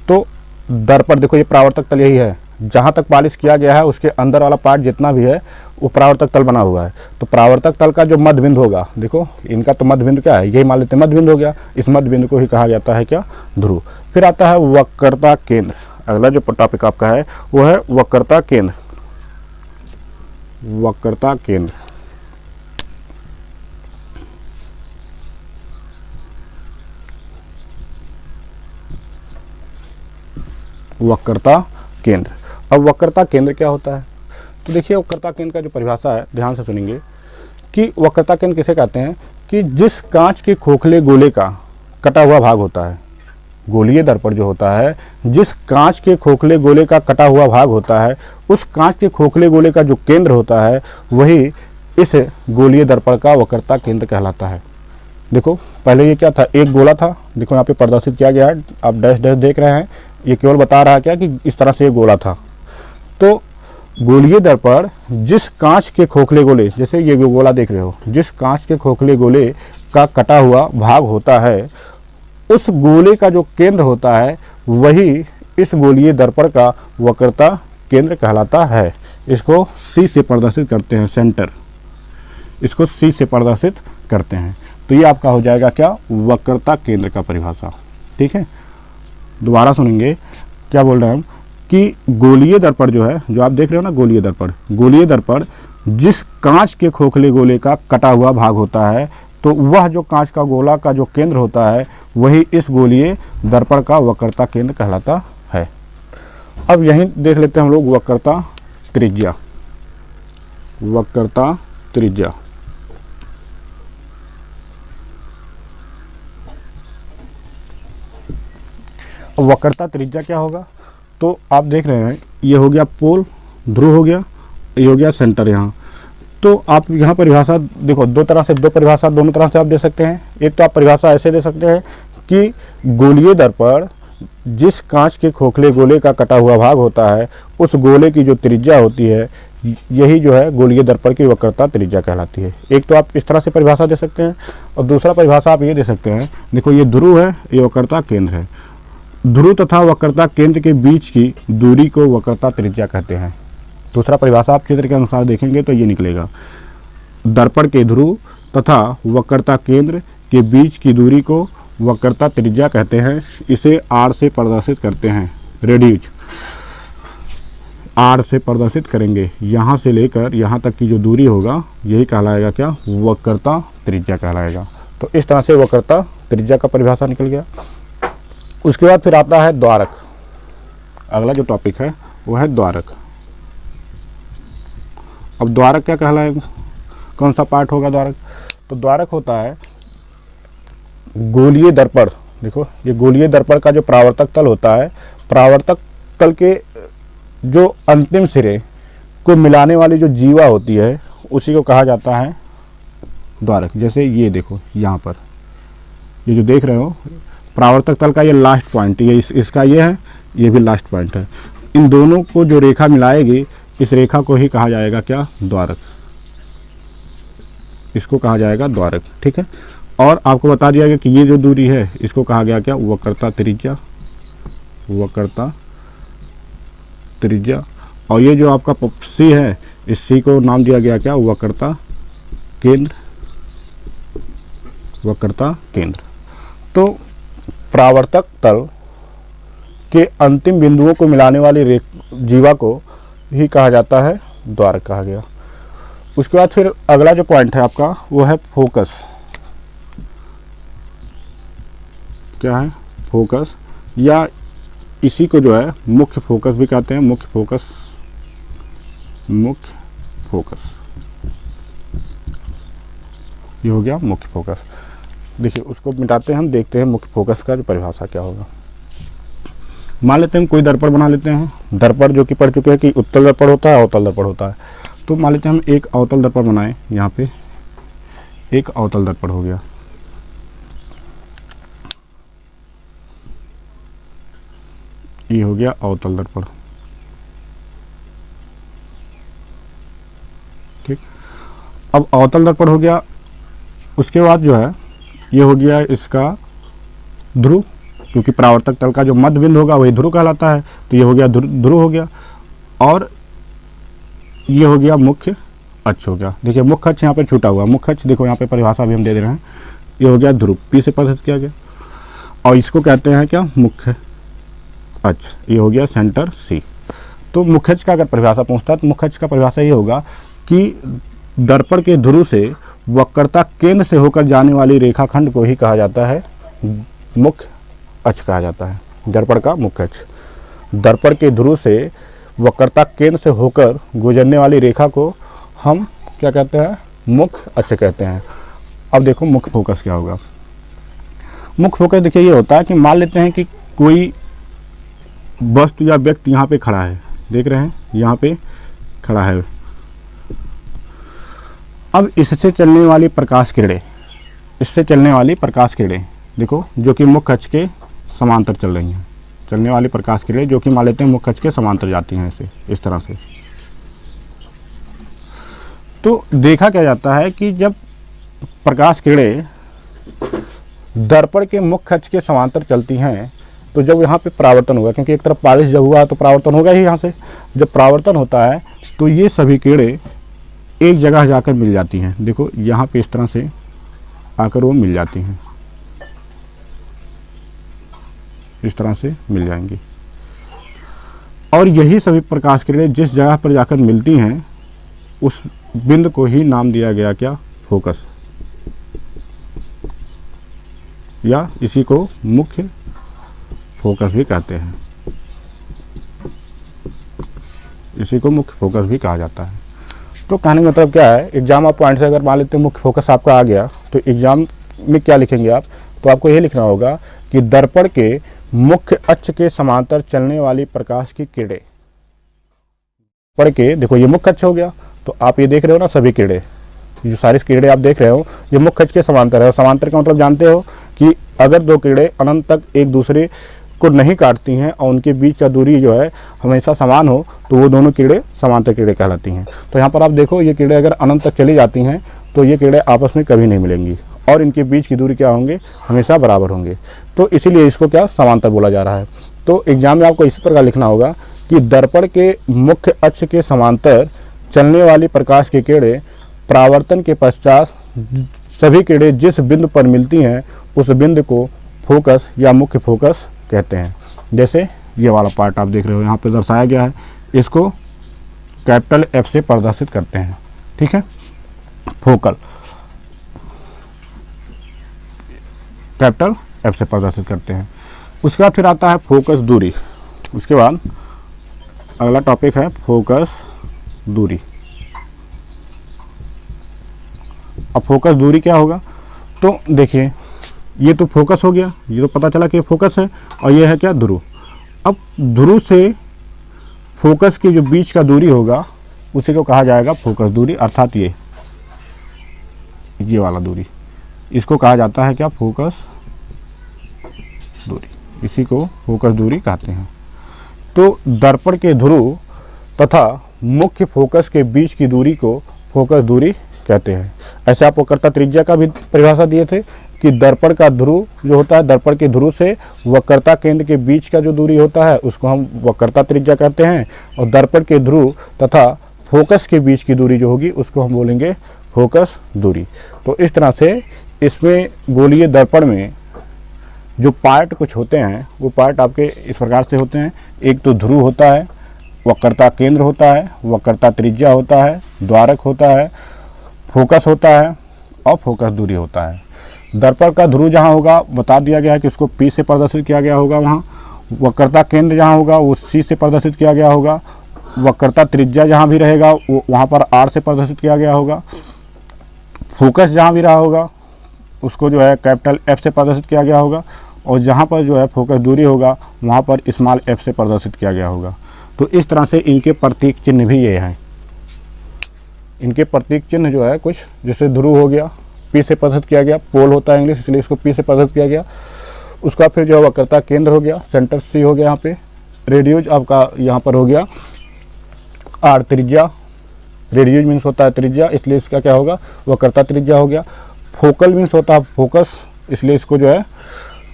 तो दर्पण देखो ये परावर्तक तल यही है, जहाँ तक पॉलिश किया गया है उसके अंदर वाला पार्ट जितना भी है वो परावर्तक तल बना हुआ है। तो परावर्तक तल का जो मध्य बिंदु होगा, देखो इनका तो मध्य बिंदु क्या है, यही मान लेते हैं मध्य बिंदु हो गया। इस मध्य बिंदु को ही कहा जाता है क्या, ध्रुव। फिर आता है वक्रता केंद्र। अगला जो टॉपिक आपका है वो है वक्रता केंद्र। वक्रता केंद्र, वक्रता केंद्र। अब वक्रता केंद्र क्या होता है, तो देखिए वक्रता केंद्र का जो परिभाषा है ध्यान से सुनेंगे कि वक्रता केंद्र किसे कहते हैं कि जिस कांच के खोखले गोले का कटा हुआ भाग होता है। गोलीय दर्पण जो होता है, जिस कांच के खोखले गोले का कटा हुआ भाग होता है, उस कांच के खोखले गोले का जो केंद्र होता है वही इस गोलीय दर्पण का वक्रता केंद्र कहलाता है। देखो पहले ये क्या था, एक गोला था, देखो यहाँ पे प्रदर्शित किया गया है, आप डैश डैश देख रहे हैं, ये केवल बता रहा है क्या कि इस तरह से एक गोला था। तो गोलीय दर्पण जिस कांच के खोखले गोले, जैसे ये गोला देख रहे हो, जिस कांच के खोखले गोले का कटा हुआ भाग होता है, उस गोले का जो केंद्र होता है वही इस गोलीय दर्पण का वक्रता केंद्र कहलाता है। इसको सी से प्रदर्शित करते हैं, सेंटर, इसको सी से प्रदर्शित करते हैं। तो ये आपका हो जाएगा क्या, वक्रता केंद्र का परिभाषा। ठीक है, दोबारा सुनेंगे क्या बोल रहे हैं हम कि गोलीय दर्पण जो है, जो आप देख रहे हो ना गोलीय दर्पण, गोलीय दर्पण जिस कांच के खोखले गोले का कटा हुआ भाग होता है, तो वह जो कांच का गोला का जो केंद्र होता है वही इस गोलीय दर्पण का वक्रता केंद्र कहलाता है। अब यहीं देख लेते हैं हम लोग वक्रता त्रिज्या। वक्रता त्रिज्या, वक्रता त्रिज्या क्या होगा, तो आप देख रहे हैं ये हो गया पोल, ध्रुव हो गया, ये हो गया सेंटर यहाँ। तो आप यहाँ परिभाषा देखो, दो परिभाषा दोनों तरह से आप दे सकते हैं। एक तो आप परिभाषा ऐसे दे सकते हैं कि गोलीय दर्पण जिस कांच के खोखले गोले का कटा हुआ भाग होता है, उस गोले की जो त्रिज्या होती है, यही जो है गोलीय दर्पण की वक्रता त्रिज्या कहलाती है। एक तो आप इस तरह से परिभाषा दे सकते हैं, और दूसरा परिभाषा आप ये दे सकते हैं, देखो ये ध्रुव है, ये वक्रता केंद्र है, ध्रुव तथा वक्रता केंद्र के बीच की दूरी को वक्रता त्रिज्या कहते हैं। दूसरा परिभाषा आप चित्र के अनुसार देखेंगे तो ये निकलेगा, दर्पण के ध्रुव तथा वक्रता केंद्र के बीच की दूरी को वक्रता त्रिज्या कहते हैं। इसे आर से प्रदर्शित करते हैं, रेडियस आर से प्रदर्शित करेंगे। यहाँ से लेकर यहाँ तक की जो दूरी होगा यही कहलाएगा क्या, वक्रता त्रिज्या कहलाएगा। तो इस तरह से वक्रता त्रिज्या का परिभाषा निकल गया। उसके बाद फिर आता है द्वारक। अगला जो टॉपिक है वो है द्वारक। अब द्वारक क्या कहलाएगा, कौन सा पार्ट होगा द्वारक, तो द्वारक होता है गोलीय दर्पण। देखो ये गोलीय दर्पण का जो परावर्तक तल होता है, परावर्तक तल के जो अंतिम सिरे को मिलाने वाली जो जीवा होती है उसी को कहा जाता है द्वारक। जैसे ये देखो यहाँ पर ये जो देख रहे हो परावर्तक तल का ये लास्ट पॉइंट, ये इसका ये है, ये भी लास्ट पॉइंट है। इन दोनों को जो रेखा मिलाएगी, इस रेखा को ही कहा जाएगा क्या, द्वारक। इसको कहा जाएगा द्वारक। ठीक है, और आपको बता दिया गया कि ये जो दूरी है इसको कहा गया क्या, वक्रता त्रिज्या। वक्रता त्रिज्या। और ये जो आपका सी है, इस सी को नाम दिया गया क्या, वक्रता केंद्र। वक्रता केंद्र। तो परावर्तक तल के अंतिम बिंदुओं को मिलाने वाली जीवा को ही कहा जाता है द्वारक कहा गया। उसके बाद फिर अगला जो पॉइंट है आपका वो है फोकस। क्या है, फोकस, या इसी को जो है मुख्य फोकस भी कहते हैं। मुख्य फोकस, मुख्य फोकस, ये हो गया मुख्य फोकस। देखिए उसको मिटाते हैं हम, देखते हैं मुख्य फोकस का जो परिभाषा क्या होगा। मान लेते हैं हम कोई दर्पण बना लेते हैं। दर्पण जो कि पढ़ चुके हैं कि उत्तल दर्पण होता है, अवतल दर्पण होता है। तो मान लेते हैं हम एक अवतल दर्पण बनाएं। यहाँ पे एक अवतल दर्पण हो गया। ये हो गया अवतल दर्पण। ठीक, अब अवतल दर्पण हो गया। उसके बाद जो है ये हो गया इसका ध्रुव, क्योंकि परावर्तक तल का जो मध्य बिंदु होगा वही ध्रुव कहलाता है। तो ये हो गया ध्रुव हो गया। और ये हो गया मुख्य अक्ष हो गया। देखिए मुख्य अक्ष यहाँ पे छूटा हुआ, मुख्य अक्ष देखो यहाँ पे परिभाषा भी हम दे रहे हैं। ये हो गया ध्रुव, पी से प्रदर्शित किया गया। और इसको कहते हैं क्या, मुख्य अक्ष। ये हो गया सेंटर सी। तो मुख्य अक्ष का अगर परिभाषा पूछता है तो मुख्य अक्ष का परिभाषा ये होगा कि दर्पण के ध्रुव से वक्रता केंद्र से होकर जाने वाली रेखाखंड को ही कहा जाता है मुख्य अक्ष कहा जाता है। दर्पण का मुख्य अक्ष, दर्पण के ध्रुव से वक्रता केंद्र से होकर गुजरने वाली रेखा को हम क्या कहते हैं, मुख्य अक्ष कहते हैं। अब देखो मुख्य फोकस क्या होगा। मुख्य फोकस देखिए ये होता है कि मान लेते हैं कि कोई वस्तु या व्यक्ति यहाँ पे खड़ा है, देख रहे हैं यहाँ पे खड़ा है। अब इससे चलने वाली प्रकाश किरणें, इससे चलने वाली प्रकाश किरणें देखो जो कि मुख्य अक्ष के समांतर चल रही हैं, चलने वाली प्रकाश किरणें जो कि मान लेते हैं मुख्य अक्ष के समांतर जाती हैं ऐसे इस तरह से। तो देखा क्या जाता है कि जब प्रकाश किरणें दर्पण के मुख्य अक्ष के समांतर चलती हैं तो जब यहाँ पे परावर्तन होगा, क्योंकि एक तरफ पालिश जब हुआ तो परावर्तन होगा ही यहाँ से, जब परावर्तन होता है तो ये सभी किरणें एक जगह जाकर मिल जाती हैं। देखो यहाँ पे इस तरह से आकर वो मिल जाती हैं, इस तरह से मिल जाएंगी। और यही सभी प्रकाश किरणें जिस जगह पर जाकर मिलती हैं उस बिंदु को ही नाम दिया गया क्या, फोकस, या इसी को मुख्य फोकस भी कहते हैं, इसी को मुख्य फोकस भी कहा जाता है। तो कहने का मतलब क्या है, एग्जाम आप पॉइंट से अगर मान लेते हैं मुख्य फोकस आपका आ गया तो एग्जाम में क्या लिखेंगे आप, तो आपको ये लिखना होगा कि दर्पण के मुख्य अक्ष के समांतर चलने वाली प्रकाश की किरणें, पढ़ के देखो ये मुख्य अक्ष हो गया, तो आप ये देख रहे हो ना सभी किरणें, जो सारी किरणें आप देख रहे हो ये मुख्य अक्ष के समांतर है। समांतर का मतलब जानते हो कि अगर दो किरणें अनंत तक एक दूसरे को नहीं काटती हैं और उनके बीच का दूरी जो है हमेशा समान हो तो वो दोनों किरणें समांतर किरणें कहलाती हैं। तो यहाँ पर आप देखो ये किरणें अगर अनंत तक चली जाती हैं तो ये किरणें आपस में कभी नहीं मिलेंगी और इनके बीच की दूरी क्या होंगे, हमेशा बराबर होंगे। तो इसीलिए इसको क्या समांतर बोला जा रहा है। तो एग्जाम में आपको इसी प्रकार लिखना होगा कि दर्पण के मुख्य अक्ष के समांतर चलने वाली प्रकाश की किरणें परावर्तन के पश्चात सभी किरणें जिस बिंदु पर मिलती हैं उस बिंदु को फोकस या मुख्य फोकस कहते हैं। जैसे ये वाला पार्ट आप देख रहे हो यहाँ पे दर्शाया गया है, इसको कैपिटल एफ से प्रदर्शित करते हैं, ठीक है, फोकल, कैपिटल एफ से प्रदर्शित करते हैं। उसके बाद फिर आता है फोकस दूरी। उसके बाद अगला टॉपिक है फोकस दूरी। अब फोकस दूरी क्या होगा, तो देखिए ये तो फोकस हो गया, ये तो पता चला कि फोकस है, और ये है क्या, ध्रुव। अब ध्रुव से फोकस की जो बीच का दूरी होगा उसी को कहा जाएगा फोकस दूरी, अर्थात ये वाला दूरी, इसको कहा जाता है क्या, फोकस दूरी, इसी को फोकस दूरी कहते हैं। तो दर्पण के ध्रुव तथा मुख्य फोकस के बीच की दूरी को फोकस दूरी कहते हैं। ऐसे आप वक्रता त्रिज्या का भी परिभाषा दिए थे कि दर्पण का ध्रुव जो होता है, दर्पण के ध्रुव से वक्रता केंद्र के बीच का जो दूरी होता है उसको हम वक्रता त्रिज्या कहते हैं, और दर्पण के ध्रुव तथा फोकस के बीच की दूरी जो होगी उसको हम बोलेंगे फोकस दूरी। तो इस तरह से इसमें गोलीय दर्पण में जो पार्ट कुछ होते हैं वो पार्ट आपके इस प्रकार से होते हैं। एक तो ध्रुव होता है, वक्रता केंद्र होता है, वक्रता त्रिज्या होता है, द्वारक होता है, फोकस होता है और फोकस दूरी होता है। दर्पण का ध्रुव जहाँ होगा बता दिया गया है कि उसको P से प्रदर्शित किया गया होगा, वहाँ वक्रता केंद्र जहाँ होगा वो C से प्रदर्शित किया गया होगा, वक्रता त्रिज्या जहाँ भी रहेगा वो वहाँ पर R से प्रदर्शित किया गया होगा, फोकस जहाँ भी रहा होगा उसको जो है कैपिटल F से प्रदर्शित किया गया होगा, और जहाँ पर जो है फोकस दूरी होगा वहाँ पर स्मॉल f से प्रदर्शित किया गया होगा। तो इस तरह से इनके प्रतीक चिन्ह भी ये हैं। इनके प्रतीक चिन्ह जो है कुछ, जैसे ध्रुव हो गया P से प्रदर्शित किया गया, पोल होता है इंग्लिश इसलिए इसको P से प्रदर्शित किया गया। उसका फिर जो है वक्रता केंद्र हो गया, सेंटर C हो गया, यहाँ पे रेडियोज आपका यहाँ पर हो गया R, त्रिज्या, रेडियोज मीन्स होता है त्रिज्या इसलिए इसका क्या होगा, वक्रता त्रिज्या हो गया। फोकल मीन्स होता है फोकस इसलिए इसको जो है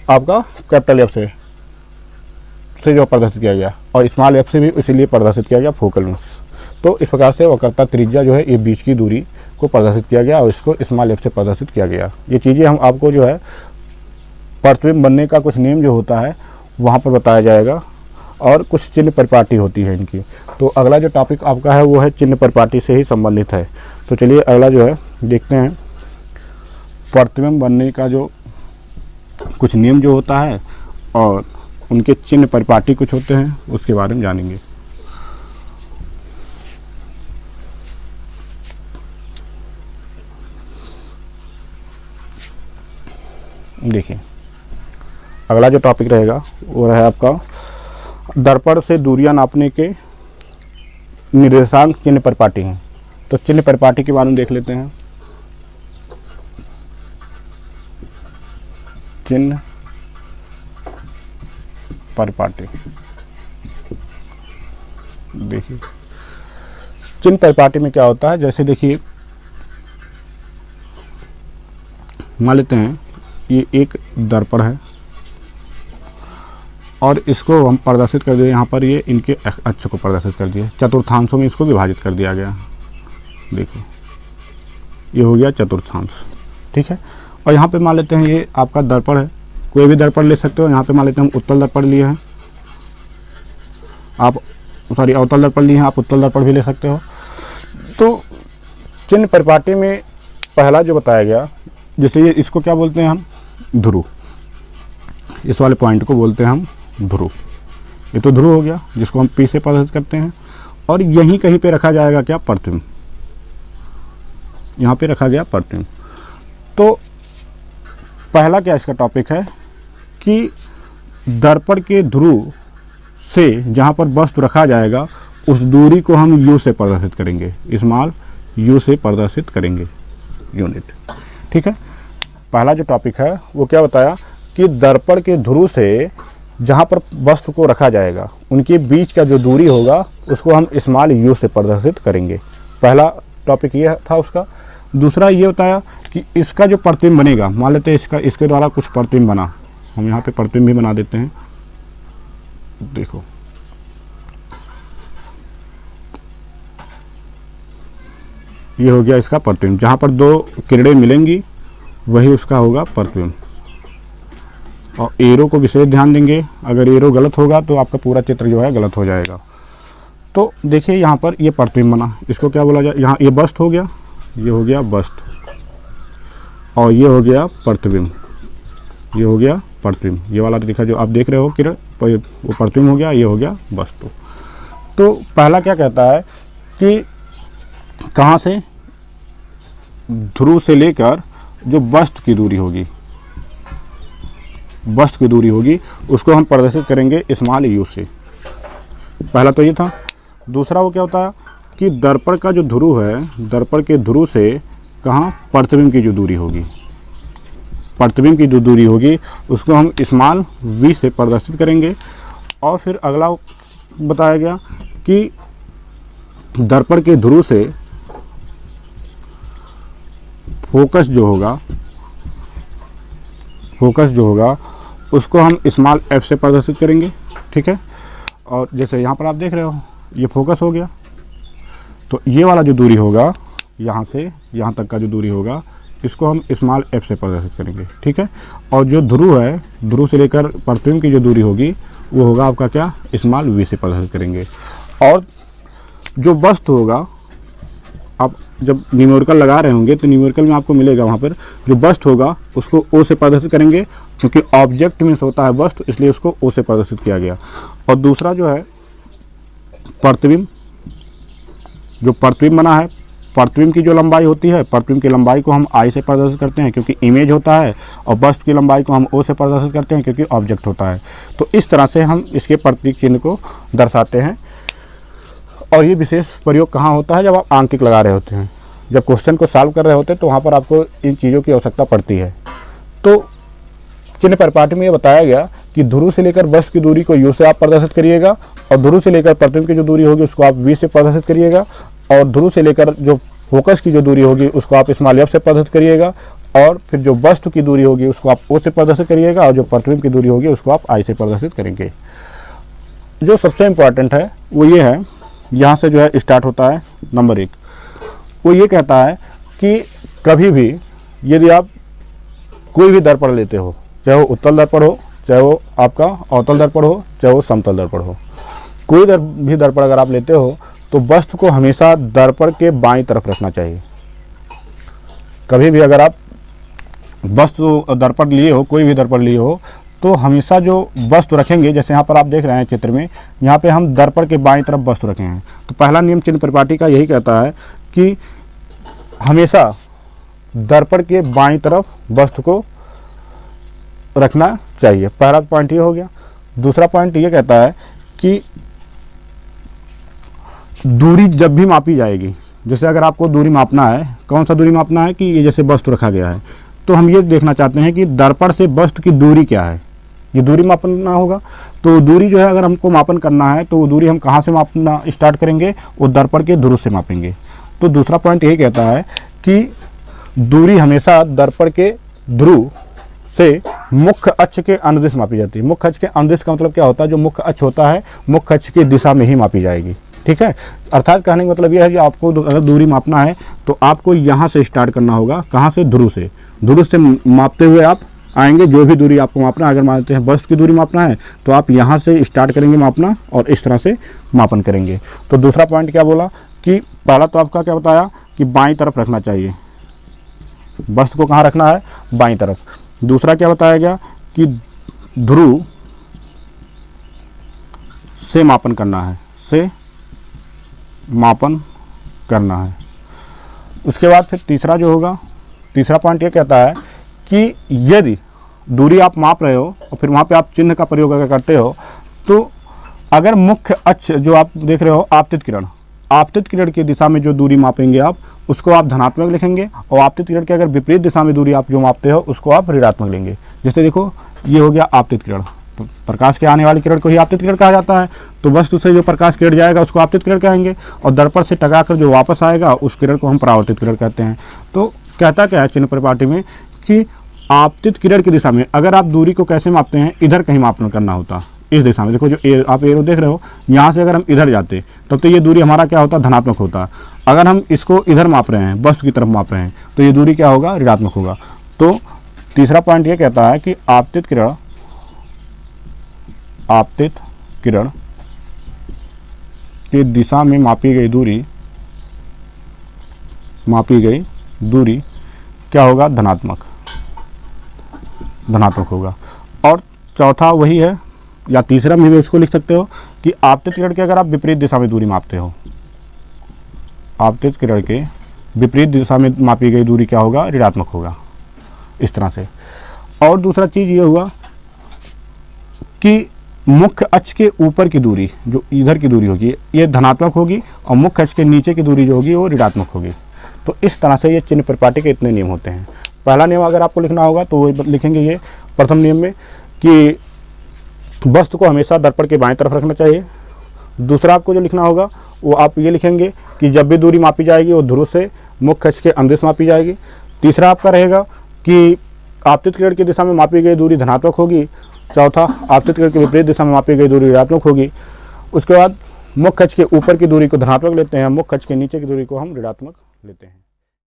आपका कैपिटल F से जो प्रदर्शित किया गया, और स्मॉल f से भी इसीलिए प्रदर्शित किया गया फोकल मीन्स। तो इस प्रकार से वक्रता त्रिज्या जो है ये बीच की दूरी को प्रदर्शित किया गया और इसको स्मॉल f से प्रदर्शित किया गया। ये चीज़ें हम आपको जो है प्रतिबिंब बनने का कुछ नियम जो होता है वहाँ पर बताया जाएगा, और कुछ चिन्ह परिपाटी होती है इनकी। तो अगला जो टॉपिक आपका है वो है चिन्ह परिपाटी से ही संबंधित है। तो चलिए अगला जो है देखते हैं प्रतिबिंब बनने का जो कुछ नियम जो होता है और उनके चिन्ह परिपाटी कुछ होते हैं उसके बारे में जानेंगे। देखिए अगला जो टॉपिक रहेगा वो है आपका दर्पण से दूरियां नापने के निर्देशांक चिन्ह परिपाटी हैं। तो चिन्ह परिपाटी के बारे में देख लेते हैं। चिन्ह परिपाटी, देखिए चिन्ह परिपाटी में क्या होता है, जैसे देखिए मान लेते हैं ये एक दर्पण है और इसको हम प्रदर्शित कर दिए, यहाँ पर ये इनके अक्ष को प्रदर्शित कर दिए, चतुर्थांशों में इसको विभाजित कर दिया गया। देखिए ये हो गया चतुर्थांश, ठीक है। और यहाँ पे मान लेते हैं ये आपका दर्पण है, कोई भी दर्पण ले सकते हो। यहाँ पे मान लेते हैं हम उत्तल दर्पण लिए हैं, आप सॉरी अवतल दर्पण लिए हैं, आप उत्तल दर्पण भी ले सकते हो। तो चिन्ह परिपाटी में पहला जो बताया गया, जैसे ये इसको क्या बोलते हैं हम, ध्रुव, इस वाले पॉइंट को बोलते हैं हम ध्रुव। ये तो ध्रुव हो गया जिसको हम पी से प्रदर्शित करते हैं। और यहीं कहीं पे रखा जाएगा क्या, प्रतिबिंब, यहाँ पे रखा गया प्रतिबिंब। तो पहला क्या इसका टॉपिक है कि दर्पण के ध्रुव से जहाँ पर वस्तु रखा जाएगा उस दूरी को हम यू से प्रदर्शित करेंगे, स्मॉल यू से प्रदर्शित करेंगे, यूनिट, ठीक है। पहला जो टॉपिक है वो क्या बताया कि दर्पण के ध्रुव से जहाँ पर वस्तु को रखा जाएगा उनके बीच का जो दूरी होगा उसको हम स्मॉल यू से प्रदर्शित करेंगे। पहला टॉपिक ये था उसका। दूसरा ये बताया कि इसका जो प्रतिबिंब बनेगा, मान लेते हैं इसके द्वारा कुछ प्रतिबिंब बना, हम यहाँ पे प्रतिबिंब भी बना देते हैं। देखो ये हो गया इसका प्रतिबिंब, जहाँ पर दो किरणें मिलेंगी वही उसका होगा प्रतिबिंब। और एरो को विशेष ध्यान देंगे, अगर एरो गलत होगा तो आपका पूरा चित्र जो है गलत हो जाएगा। तो देखिए यहाँ पर ये प्रतिबिंब बना, इसको क्या बोला जाए, यहाँ ये बस्त हो गया, ये हो गया बस्त, और ये हो गया प्रतिबिंब, ये हो गया प्रतिबिंब, ये वाला दिखा जो आप देख रहे हो किरण, वो प्रतिबिंब हो गया, ये हो गया वस्तु। तो पहला क्या कहता है कि कहाँ से, ध्रुव से लेकर जो वस्तु की दूरी होगी, वस्तु की दूरी होगी उसको हम प्रदर्शित करेंगे स्मॉल यू से। पहला तो ये था। दूसरा वो क्या होता है कि दर्पण का जो ध्रुव है, दर्पण के ध्रुव से कहाँ प्रतिबिंब की जो दूरी होगी, प्रतिबिंब की जो दूरी होगी उसको हम स्मॉल वी से प्रदर्शित करेंगे। और फिर अगला बताया गया कि दर्पण के ध्रुव से फोकस जो होगा, फोकस जो होगा उसको हम स्मॉल एफ से प्रदर्शित करेंगे, ठीक है। और जैसे यहाँ पर आप देख रहे हो ये फोकस हो गया, तो ये वाला जो दूरी होगा यहाँ से यहाँ तक का जो दूरी होगा इसको हम स्मॉल एफ से प्रदर्शित करेंगे, ठीक है। और जो ध्रुव है, ध्रुव से लेकर प्रतिबिंब की जो दूरी होगी वो होगा आपका क्या, स्मॉल वी से प्रदर्शित करेंगे। और जो वस्तु होगा, आप जब न्यूमेरिकल लगा रहे होंगे तो न्यूमेरिकल में आपको मिलेगा वहाँ पर जो वस्तु होगा उसको ओ से प्रदर्शित करेंगे, क्योंकि ऑब्जेक्ट मीन्स होता है वस्तु, इसलिए उसको ओ से प्रदर्शित किया गया। और दूसरा जो है प्रतिबिंब, जो प्रतिबिंब बना है, प्रतिबिंब की जो लंबाई होती है, प्रतिबिंब की लंबाई को हम आई से प्रदर्शित करते हैं क्योंकि इमेज होता है, और वस्तु की लंबाई को हम ओ से प्रदर्शित करते हैं क्योंकि ऑब्जेक्ट होता है। तो इस तरह से हम इसके प्रतीक चिन्ह को दर्शाते हैं। और ये विशेष प्रयोग कहाँ होता है, जब आप आंकिक लगा रहे होते हैं, जब क्वेश्चन को सॉल्व कर रहे होते हैं तो वहाँ पर आपको इन चीज़ों की आवश्यकता पड़ती है। तो चिन्ह परिपाटी में ये बताया गया कि ध्रुव से लेकर वस्तु की दूरी को यू से आप प्रदर्शित करिएगा, और ध्रुव से लेकर प्रतिबिंब की जो दूरी होगी उसको आप वी से प्रदर्शित करिएगा, और ध्रुव से लेकर जो फोकस की जो दूरी होगी उसको आप स्मॉल एफ से प्रदर्शित करिएगा, और फिर जो वस्तु की दूरी होगी उसको आप ओ से प्रदर्शित करिएगा, और जो प्रतिबिंब की दूरी होगी उसको आप आई से प्रदर्शित करेंगे। जो सबसे इम्पॉर्टेंट है वो ये है, यहाँ से जो है स्टार्ट होता है नंबर 1, वो ये कहता है कि कभी भी यदि आप कोई भी दर्पण लेते हो, चाहे वो उत्तल दर्पण हो, चाहे वो आपका अवतल दर्पण हो, चाहे वो समतल दर्पण हो, कोई भी दर्पण अगर आप लेते हो तो वस्तु को हमेशा दर्पण के बाईं तरफ रखना चाहिए। कभी भी अगर आप वस्तु दर्पण लिए हो, कोई भी दर्पण लिए हो, तो हमेशा जो वस्तु रखेंगे, जैसे यहाँ पर आप देख रहे हैं चित्र में, यहाँ पे हम दर्पण के बाईं तरफ वस्तु रखे हैं। तो पहला नियम चिन्ह परिपाटी का यही कहता है कि हमेशा दर्पण के बाईं तरफ वस्तु को रखना चाहिए। पहला पॉइंट ये हो गया। दूसरा पॉइंट ये कहता है कि दूरी जब भी मापी जाएगी, जैसे अगर आपको दूरी मापना है, कौन सा दूरी मापना है कि ये जैसे वस्तु रखा गया है, तो हम ये देखना चाहते हैं कि दर्पण से वस्तु की दूरी क्या है, ये दूरी मापना होगा। तो दूरी जो है अगर हमको मापन करना है तो वो दूरी हम कहाँ से मापना स्टार्ट करेंगे, वो दर्पण के ध्रुव से मापेंगे। तो दूसरा पॉइंट यही कहता है कि दूरी हमेशा दर्पण के ध्रुव से मुख्य अक्ष के अनुदिश मापी जाती है। मुख्य अक्ष के अनुदिश का मतलब क्या होता है, जो मुख्य अक्ष होता है मुख्य अक्ष की दिशा में ही मापी जाएगी। ठीक है, अर्थात कहने का मतलब यह है कि आपको अगर दूरी मापना है तो आपको यहाँ से स्टार्ट करना होगा। कहाँ से, ध्रुव से। ध्रुव से मापते हुए आप आएंगे, जो भी दूरी आपको मापना है, अगर मानते हैं वस्तु की दूरी मापना है तो आप यहाँ से स्टार्ट करेंगे मापना और इस तरह से मापन करेंगे। तो दूसरा पॉइंट क्या बोला कि पहला तो आपका क्या बताया कि बाईं तरफ रखना चाहिए, वस्तु को कहाँ रखना है, बाईं तरफ। दूसरा क्या बताया गया कि ध्रुव से मापन करना है, से मापन करना है। उसके बाद फिर तीसरा जो होगा, तीसरा पॉइंट ये कहता है कि यदि दूरी आप माप रहे हो और फिर वहाँ पे आप चिन्ह का प्रयोग अगर करते हो, तो अगर मुख्य अक्ष जो आप देख रहे हो आपतित किरण, आपतित किरण की दिशा में जो दूरी मापेंगे आप उसको आप धनात्मक लिखेंगे, और आपतित किरण के अगर विपरीत दिशा में दूरी आप जो मापते हो उसको आप ऋणात्मक लेंगे। जैसे देखो ये हो गया आपतित किरण, प्रकाश के आने वाली किरण को ही आपतित किरण कहा जाता है। तो वस्तु से जो प्रकाश किरण जाएगा उसको आपतित किरण कहेंगे, और दर्पण से टकराकर जो वापस आएगा उस किरण को हम परावर्तित किरण कहते हैं। तो कहता क्या है चिन्ह परिपाटी में कि आपतित किरण की दिशा में अगर आप दूरी को कैसे मापते हैं, इधर कहीं मापन करना होता, इस दिशा में। देखो जो आप एरो देख रहे हो, यहाँ से अगर हम इधर जाते तब तो ये दूरी हमारा क्या होता, धनात्मक होता। अगर हम इसको इधर माप रहे हैं, वस्तु की तरफ माप रहे हैं, तो ये दूरी क्या होगा, ऋणात्मक होगा। तो तीसरा पॉइंट ये कहता है कि आपतित किरण की दिशा में मापी गई दूरी क्या होगा, धनात्मक होगा। और चौथा वही है, या तीसरा में भी उसको लिख सकते हो कि आपतित किरण के अगर आप विपरीत दिशा में दूरी मापते हो, आपतित किरण के विपरीत दिशा में मापी गई दूरी क्या होगा, ऋणात्मक होगा, इस तरह से। और दूसरा चीज ये हुआ कि मुख्य अक्ष के ऊपर की दूरी, जो इधर की दूरी होगी, ये धनात्मक होगी, और मुख्य अक्ष के नीचे की दूरी जो होगी वो ऋणात्मक होगी। तो इस तरह से ये चिन्ह परिपाटी के इतने नियम होते हैं। पहला नियम अगर आपको लिखना होगा तो वो लिखेंगे ये प्रथम नियम में कि वस्तु को हमेशा दर्पण के बाएं तरफ रखना चाहिए। दूसरा आपको जो लिखना होगा वो आप ये लिखेंगे कि जब भी दूरी मापी जाएगी वो ध्रुव से मुख्य अक्ष के अनुदिश मापी जाएगी। तीसरा आपका रहेगा कि आपतित किरण की दिशा में मापी गई दूरी धनात्मक होगी। चौथा, आपतित किरण के विपरीत दिशा में मापी गई दूरी ऋणात्मक होगी। उसके बाद मुख्य अक्ष के ऊपर की दूरी को धनात्मक लेते हैं, मुख्य अक्ष के नीचे की दूरी को हम ऋणात्मक लेते हैं।